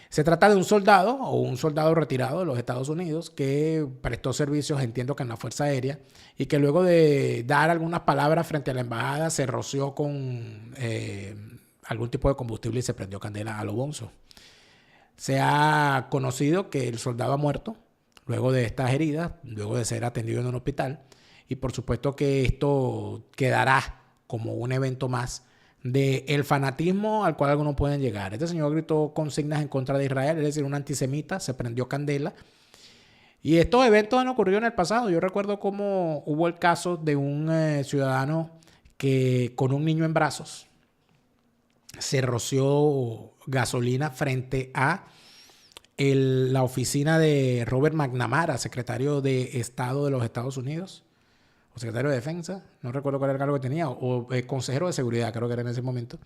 Se trata de un soldado o un soldado retirado de los Estados Unidos que prestó servicios, entiendo que en la Fuerza Aérea, y que luego de dar algunas palabras frente a la embajada se roció con algún tipo de combustible y se prendió candela a lo bonzo. Se ha conocido que el soldado ha muerto luego de estas heridas, luego de ser atendido en un hospital. Y por supuesto que esto quedará como un evento más del fanatismo al cual algunos pueden llegar. Este señor gritó consignas en contra de Israel, es decir, un antisemita, se prendió candela. Y estos eventos han ocurrido en el pasado. Yo recuerdo cómo hubo el caso de un ciudadano que con un niño en brazos se roció gasolina frente a la oficina de Robert McNamara, secretario de Estado de los Estados Unidos. O secretario de Defensa, no recuerdo cuál era el cargo que tenía, o consejero de seguridad, creo que era en ese momento,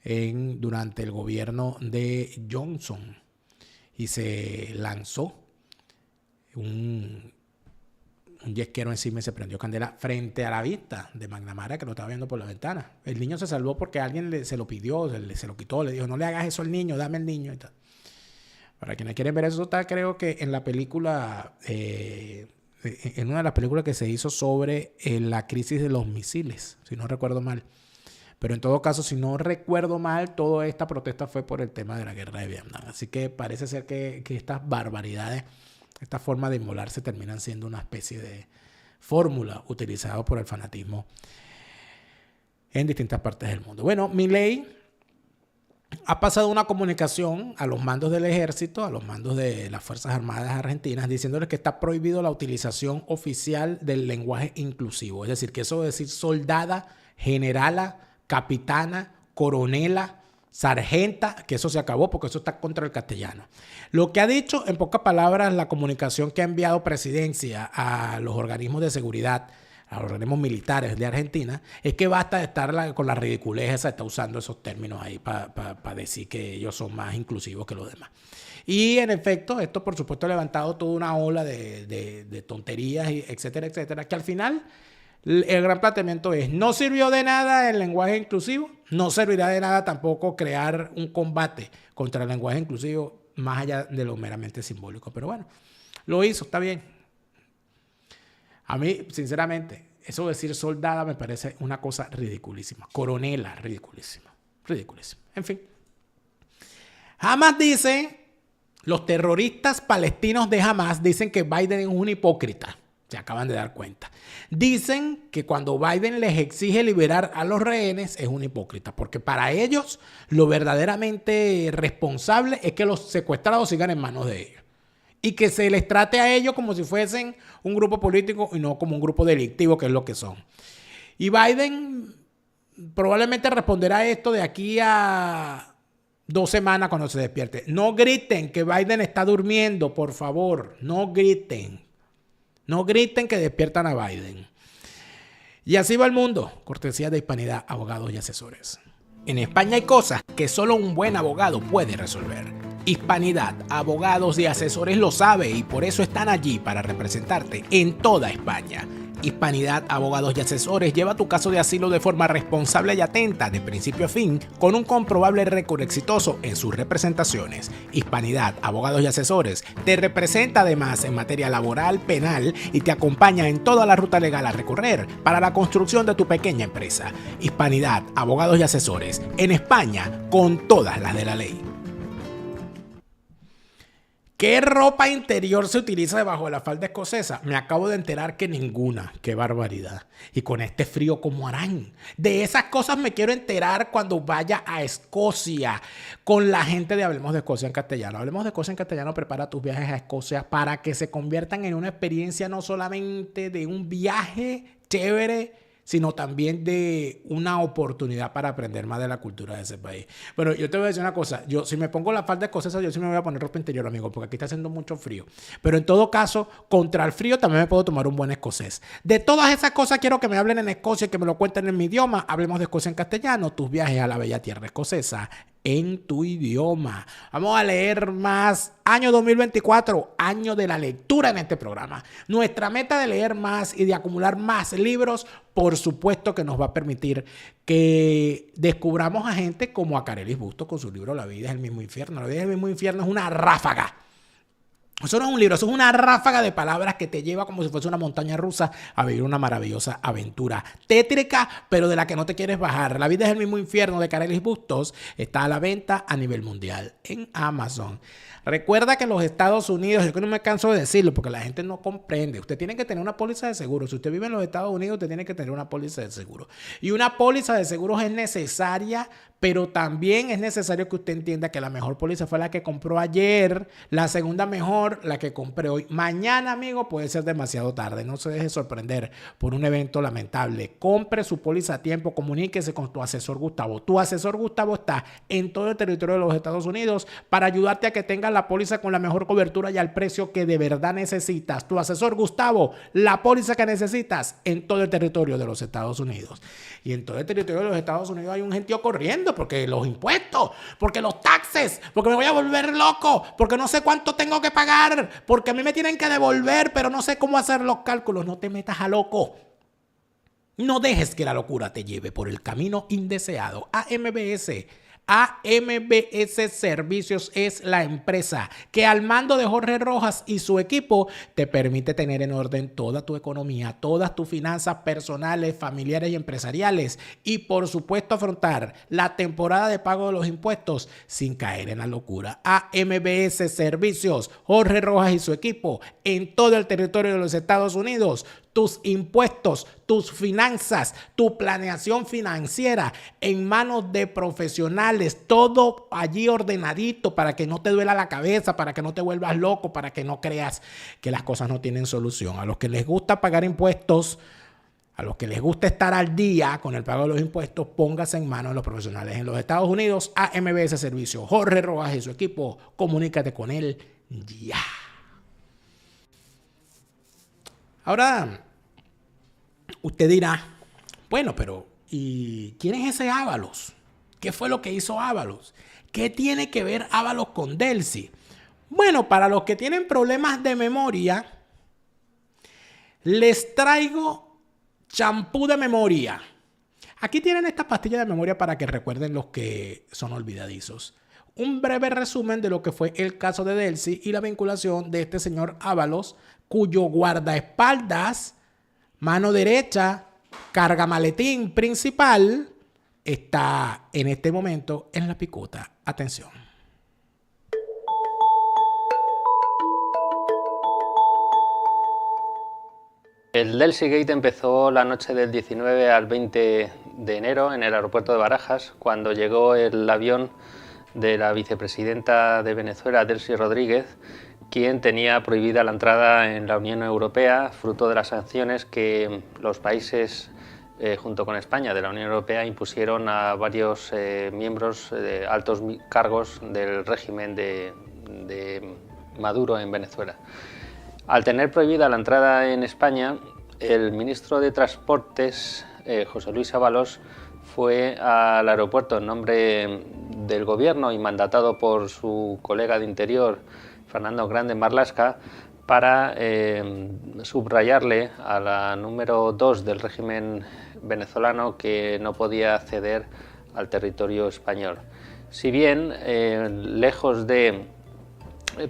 durante el gobierno de Johnson. Y se lanzó un yesquero encima y se prendió candela frente a la vista de McNamara, que lo estaba viendo por la ventana. El niño se salvó porque alguien se lo pidió, se lo quitó, le dijo, no le hagas eso al niño, dame el niño y tal. Para quienes quieren ver eso, está creo que en la película... en una de las películas que se hizo sobre la crisis de los misiles, si no recuerdo mal. Pero en todo caso, si no recuerdo mal, toda esta protesta fue por el tema de la guerra de Vietnam. Así que parece ser que estas barbaridades, esta forma de inmolarse terminan siendo una especie de fórmula utilizada por el fanatismo en distintas partes del mundo. Bueno, Milei ha pasado una comunicación a los mandos del ejército, a los mandos de las Fuerzas Armadas Argentinas, diciéndoles que está prohibido la utilización oficial del lenguaje inclusivo. Es decir, que eso de decir soldada, generala, capitana, coronela, sargenta, que eso se acabó porque eso está contra el castellano. Lo que ha dicho, en pocas palabras, la comunicación que ha enviado Presidencia a los organismos de seguridad, a los organismos militares de Argentina, es que basta de estar con la ridiculez esa, está usando esos términos ahí para decir que ellos son más inclusivos que los demás. Y en efecto, esto por supuesto ha levantado toda una ola de tonterías, etcétera, etcétera, que al final el gran planteamiento es, no sirvió de nada el lenguaje inclusivo, no servirá de nada tampoco crear un combate contra el lenguaje inclusivo más allá de lo meramente simbólico. Pero bueno, lo hizo, está bien. A mí, sinceramente, eso de decir soldada me parece una cosa ridiculísima. Coronela, ridiculísima. Ridiculísima. En fin. Hamas dice, los terroristas palestinos de Hamas dicen que Biden es un hipócrita. Se acaban de dar cuenta. Dicen que cuando Biden les exige liberar a los rehenes es un hipócrita, porque para ellos lo verdaderamente responsable es que los secuestrados sigan en manos de ellos y que se les trate a ellos como si fuesen un grupo político y no como un grupo delictivo, que es lo que son. Y Biden probablemente responderá a esto de aquí a 2 semanas cuando se despierte. No griten que Biden está durmiendo, por favor. No griten. No griten que despiertan a Biden. Y así va el mundo. Cortesía de Hispanidad, abogados y asesores. En España hay cosas que solo un buen abogado puede resolver. Hispanidad, abogados y asesores lo sabe y por eso están allí para representarte en toda España. Hispanidad, abogados y asesores lleva tu caso de asilo de forma responsable y atenta de principio a fin con un comprobable récord exitoso en sus representaciones. Hispanidad, abogados y asesores te representa además en materia laboral, penal y te acompaña en toda la ruta legal a recorrer para la construcción de tu pequeña empresa. Hispanidad, abogados y asesores en España con todas las de la ley. ¿Qué ropa interior se utiliza debajo de la falda escocesa? Me acabo de enterar que ninguna. ¡Qué barbaridad! Y con este frío, ¿cómo harán? De esas cosas me quiero enterar cuando vaya a Escocia con la gente de Hablemos de Escocia en castellano. Hablemos de Escocia en castellano prepara tus viajes a Escocia para que se conviertan en una experiencia no solamente de un viaje chévere, sino también de una oportunidad para aprender más de la cultura de ese país. Bueno, yo te voy a decir una cosa. Yo, si me pongo la falda escocesa, yo sí me voy a poner ropa interior, amigo, porque aquí está haciendo mucho frío. Pero en todo caso, contra el frío también me puedo tomar un buen escocés. De todas esas cosas quiero que me hablen en Escocia y que me lo cuenten en mi idioma. Hablemos de Escocia en castellano, tus viajes a la bella tierra escocesa en tu idioma. Vamos a leer más. Año 2024, año de la lectura en este programa. Nuestra meta de leer más y de acumular más libros, por supuesto que nos va a permitir que descubramos a gente como a Carelis Bustos con su libro La vida es el mismo infierno. La vida es el mismo infierno es una ráfaga. Eso no es un libro, eso es una ráfaga de palabras que te lleva como si fuese una montaña rusa a vivir una maravillosa aventura tétrica, pero de la que no te quieres bajar. La vida es el mismo infierno de Carelis Bustos está a la venta a nivel mundial en Amazon. Recuerda que en los Estados Unidos, yo que no me canso de decirlo porque la gente no comprende, usted tiene que tener una póliza de seguro. Si usted vive en los Estados Unidos, usted tiene que tener una póliza de seguro. Y una póliza de seguros es necesaria, pero también es necesario que usted entienda que la mejor póliza fue la que compró ayer, la segunda mejor, la que compré hoy. Mañana, amigo, puede ser demasiado tarde. No se deje sorprender por un evento lamentable. Compre su póliza a tiempo, comuníquese con tu asesor Gustavo. Tu asesor Gustavo está en todo el territorio de los Estados Unidos para ayudarte a que tengas la póliza con la mejor cobertura y al precio que de verdad necesitas. Tu asesor Gustavo, la póliza que necesitas en todo el territorio de los Estados Unidos. Y en todo el territorio de los Estados Unidos hay un gentío corriendo porque los impuestos, porque los taxes, porque me voy a volver loco, porque no sé cuánto tengo que pagar, porque a mí me tienen que devolver, pero no sé cómo hacer los cálculos. No te metas a loco. No dejes que la locura te lleve por el camino indeseado. AMBS Servicios es la empresa que al mando de Jorge Rojas y su equipo te permite tener en orden toda tu economía, todas tus finanzas personales, familiares y empresariales y por supuesto afrontar la temporada de pago de los impuestos sin caer en la locura. AMBS Servicios, Jorge Rojas y su equipo en todo el territorio de los Estados Unidos. Tus impuestos, tus finanzas, tu planeación financiera en manos de profesionales, todo allí ordenadito para que no te duela la cabeza, para que no te vuelvas loco, para que no creas que las cosas no tienen solución. A los que les gusta pagar impuestos, a los que les gusta estar al día con el pago de los impuestos, póngase en manos de los profesionales en los Estados Unidos. AMBS Servicios, Jorge Rojas y su equipo, comunícate con él ya. Ahora, usted dirá, bueno, pero ¿y quién es ese Ábalos? ¿Qué fue lo que hizo Ábalos? ¿Qué tiene que ver Ábalos con Delcy? Bueno, para los que tienen problemas de memoria, les traigo champú de memoria. Aquí tienen esta pastilla de memoria para que recuerden los que son olvidadizos. Un breve resumen de lo que fue el caso de Delcy y la vinculación de este señor Ábalos, cuyo guardaespaldas, mano derecha, cargamaletín principal, está en este momento en la picota. Atención. El Delsigate empezó la noche del 19 al 20 de enero en el aeropuerto de Barajas, cuando llegó el avión de la vicepresidenta de Venezuela, Delcy Rodríguez, quien tenía prohibida la entrada en la Unión Europea, fruto de las sanciones que los países, junto con España, de la Unión Europea, impusieron a varios miembros de altos cargos del régimen de Maduro en Venezuela. Al tener prohibida la entrada en España, el ministro de Transportes, José Luis Ábalos, fue al aeropuerto en nombre del gobierno y mandatado por su colega de Interior, Fernando Grande Marlaska, para subrayarle a la número 2 del régimen venezolano que no podía acceder al territorio español. Si bien, lejos de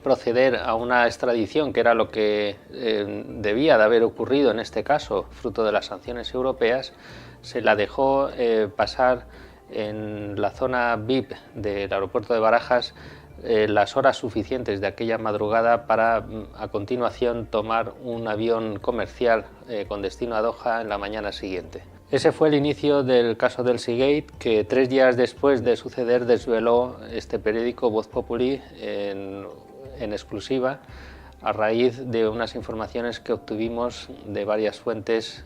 proceder a una extradición, que era lo que debía de haber ocurrido en este caso, fruto de las sanciones europeas, se la dejó pasar en la zona VIP del aeropuerto de Barajas las horas suficientes de aquella madrugada para a continuación tomar un avión comercial con destino a Doha en la mañana siguiente. Ese fue el inicio del caso Delsigate, que 3 días después de suceder desveló este periódico Voz Populi en exclusiva, a raíz de unas informaciones que obtuvimos de varias fuentes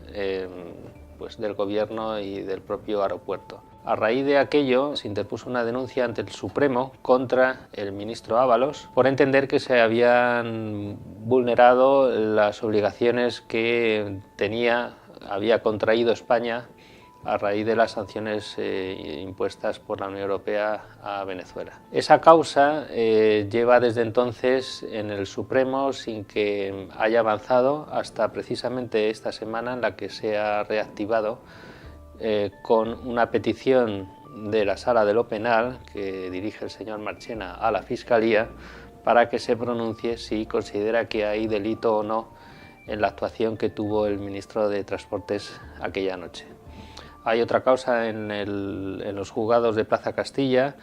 pues del gobierno y del propio aeropuerto. A raíz de aquello se interpuso una denuncia ante el Supremo contra el ministro Ábalos por entender que se habían vulnerado las obligaciones que había contraído España a raíz de las sanciones impuestas por la Unión Europea a Venezuela. Esa causa lleva desde entonces en el Supremo sin que haya avanzado hasta precisamente esta semana, en la que se ha reactivado con una petición de la Sala de lo Penal que dirige el señor Marchena a la Fiscalía para que se pronuncie si considera que hay delito o no en la actuación que tuvo el ministro de Transportes aquella noche. Hay otra causa en los juzgados de Plaza Castilla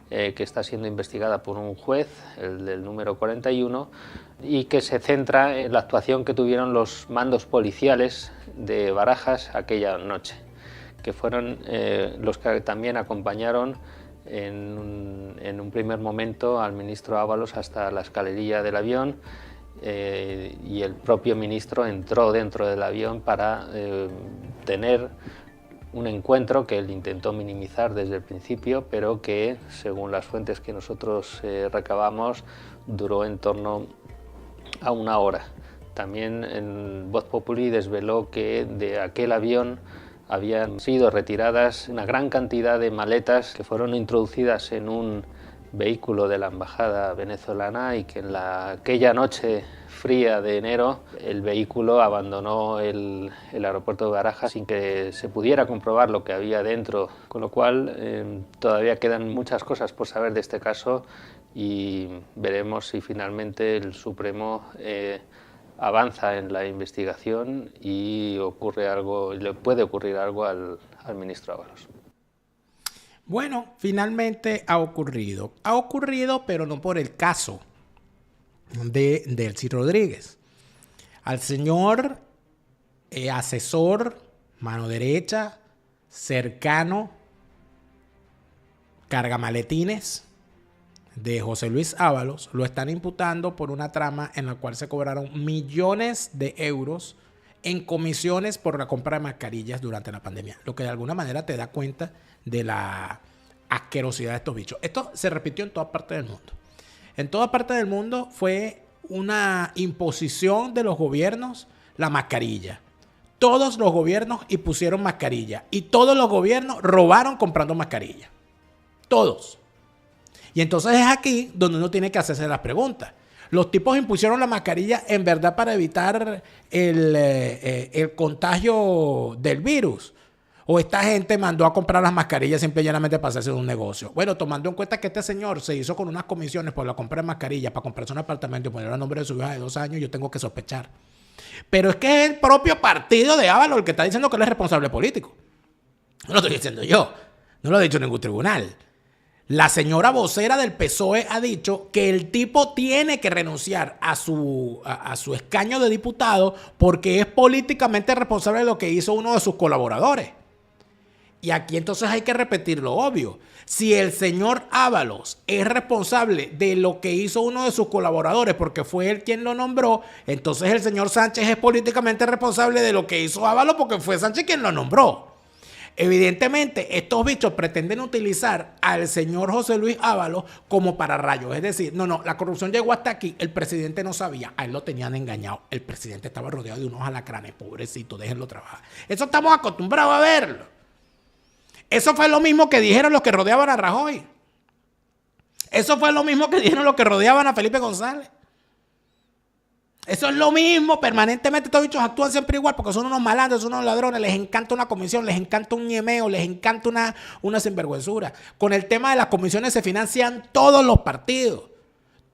que está siendo investigada por un juez, el del número 41, y que se centra en la actuación que tuvieron los mandos policiales de Barajas aquella noche, que fueron los que también acompañaron en un primer momento al ministro Ábalos hasta la escalerilla del avión, y el propio ministro entró dentro del avión para tener un encuentro que él intentó minimizar desde el principio, pero que, según las fuentes que nosotros recabamos, duró en torno a 1 hora. También en Voz Populi desveló que de aquel avión habían sido retiradas una gran cantidad de maletas que fueron introducidas en un vehículo de la embajada venezolana y que en aquella noche fría de enero el vehículo abandonó el aeropuerto de Barajas sin que se pudiera comprobar lo que había dentro, con lo cual todavía quedan muchas cosas por saber de este caso y veremos si finalmente el Supremo avanza en la investigación y le puede ocurrir algo al ministro Ábalos. Bueno, finalmente ha ocurrido. Ha ocurrido, pero no por el caso de Delcy Rodríguez. Al señor asesor, mano derecha, cercano, cargamaletines de José Luis Ábalos, lo están imputando por una trama en la cual se cobraron millones de euros en comisiones por la compra de mascarillas durante la pandemia, lo que de alguna manera te da cuenta de la asquerosidad de estos bichos. Esto se repitió en toda parte del mundo. En toda parte del mundo fue una imposición de los gobiernos la mascarilla. Todos los gobiernos impusieron mascarilla y todos los gobiernos robaron comprando mascarilla. Todos. Y entonces es aquí donde uno tiene que hacerse las preguntas. Los tipos impusieron la mascarilla en verdad para evitar el contagio del virus. O esta gente mandó a comprar las mascarillas simple y llanamente para hacerse de un negocio. Bueno, tomando en cuenta que este señor se hizo con unas comisiones por la compra de mascarillas para comprarse un apartamento y ponerlo a nombre de su hija de 2 años, yo tengo que sospechar. Pero es que es el propio partido de Ábalos el que está diciendo que él es responsable político. No lo estoy diciendo yo. No lo ha dicho ningún tribunal. La señora vocera del PSOE ha dicho que el tipo tiene que renunciar a su escaño de diputado porque es políticamente responsable de lo que hizo uno de sus colaboradores. Y aquí entonces hay que repetir lo obvio. Si el señor Ábalos es responsable de lo que hizo uno de sus colaboradores porque fue él quien lo nombró, entonces el señor Sánchez es políticamente responsable de lo que hizo Ábalos porque fue Sánchez quien lo nombró. Evidentemente, estos bichos pretenden utilizar al señor José Luis Ábalos como pararrayos. Es decir, no, la corrupción llegó hasta aquí, el presidente no sabía, a él lo tenían engañado. El presidente estaba rodeado de unos alacranes, pobrecito, déjenlo trabajar. Eso estamos acostumbrados a verlo. Eso fue lo mismo que dijeron los que rodeaban a Rajoy. Eso fue lo mismo que dijeron los que rodeaban a Felipe González. Eso es lo mismo, permanentemente estos bichos actúan siempre igual porque son unos malandros, son unos ladrones, les encanta una comisión, les encanta un ñemeo, les encanta una sinvergüenzura. Con el tema de las comisiones se financian todos los partidos.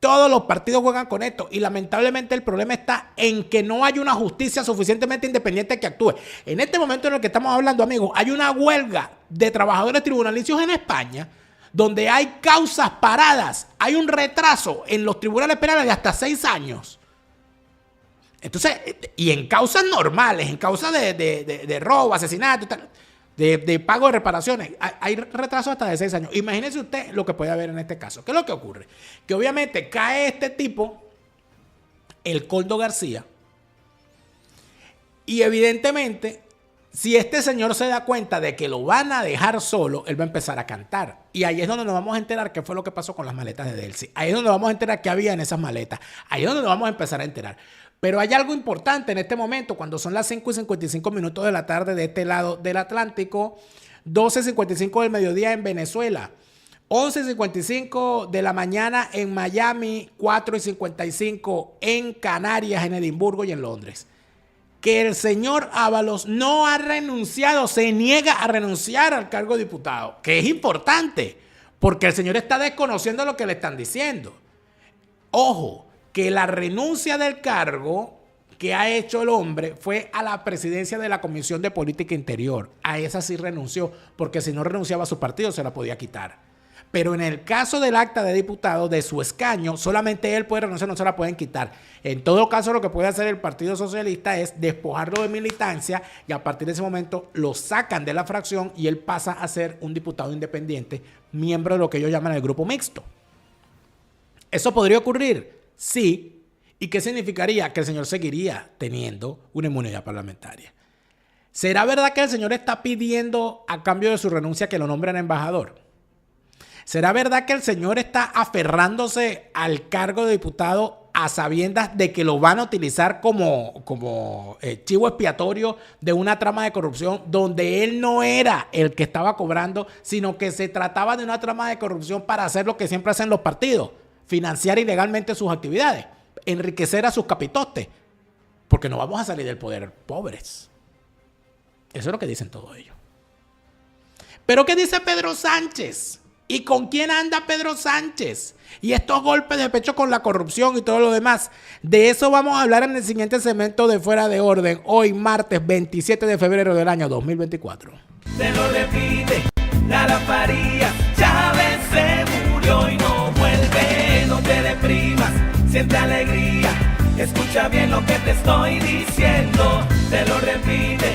Todos los partidos juegan con esto y lamentablemente el problema está en que no hay una justicia suficientemente independiente que actúe. En este momento en el que estamos hablando, amigos, hay una huelga de trabajadores tribunalicios en España donde hay causas paradas, hay un retraso en los tribunales penales de hasta 6 años. Entonces, y en causas normales, en causas de robo, asesinato, de pago de reparaciones, hay retrasos hasta de 6 años. Imagínese usted lo que puede haber en este caso. ¿Qué es lo que ocurre? Que obviamente cae este tipo, el Koldo García, y evidentemente, si este señor se da cuenta de que lo van a dejar solo, él va a empezar a cantar. Y ahí es donde nos vamos a enterar qué fue lo que pasó con las maletas de Delcy. Ahí es donde vamos a enterar qué había en esas maletas. Ahí es donde nos vamos a empezar a enterar. Pero hay algo importante en este momento, cuando son las 5:55 de la tarde de este lado del Atlántico, 12:55 del mediodía en Venezuela, 11:55 de la mañana en Miami, 4:55 en Canarias, en Edimburgo y en Londres. Que el señor Ábalos no ha renunciado, se niega a renunciar al cargo de diputado, que es importante, porque el señor está desconociendo lo que le están diciendo. Ojo, que la renuncia del cargo que ha hecho el hombre fue a la presidencia de la Comisión de Política Interior. A esa sí renunció, porque si no renunciaba a su partido se la podía quitar. Pero en el caso del acta de diputado, de su escaño, solamente él puede renunciar, no se la pueden quitar. En todo caso, lo que puede hacer el Partido Socialista es despojarlo de militancia y a partir de ese momento lo sacan de la fracción y él pasa a ser un diputado independiente, miembro de lo que ellos llaman el grupo mixto. ¿Eso podría ocurrir? Sí. ¿Y qué significaría? Que el señor seguiría teniendo una inmunidad parlamentaria. ¿Será verdad que el señor está pidiendo a cambio de su renuncia que lo nombren embajador? ¿Será verdad que el señor está aferrándose al cargo de diputado a sabiendas de que lo van a utilizar como chivo expiatorio de una trama de corrupción donde él no era el que estaba cobrando, sino que se trataba de una trama de corrupción para hacer lo que siempre hacen los partidos? Financiar ilegalmente sus actividades, enriquecer a sus capitostes, porque no vamos a salir del poder pobres. Eso es lo que dicen todos ellos. Pero ¿qué dice Pedro Sánchez? ¿Y con quién anda Pedro Sánchez? Y estos golpes de pecho con la corrupción y todo lo demás. De eso vamos a hablar en el siguiente segmento de Fuera de Orden, hoy martes 27 de febrero del año 2024. Se lo repite, Lara Farías, Chávez se murió y no vuelve. No te deprimas, siente alegría, escucha bien lo que te estoy diciendo. Se lo repite,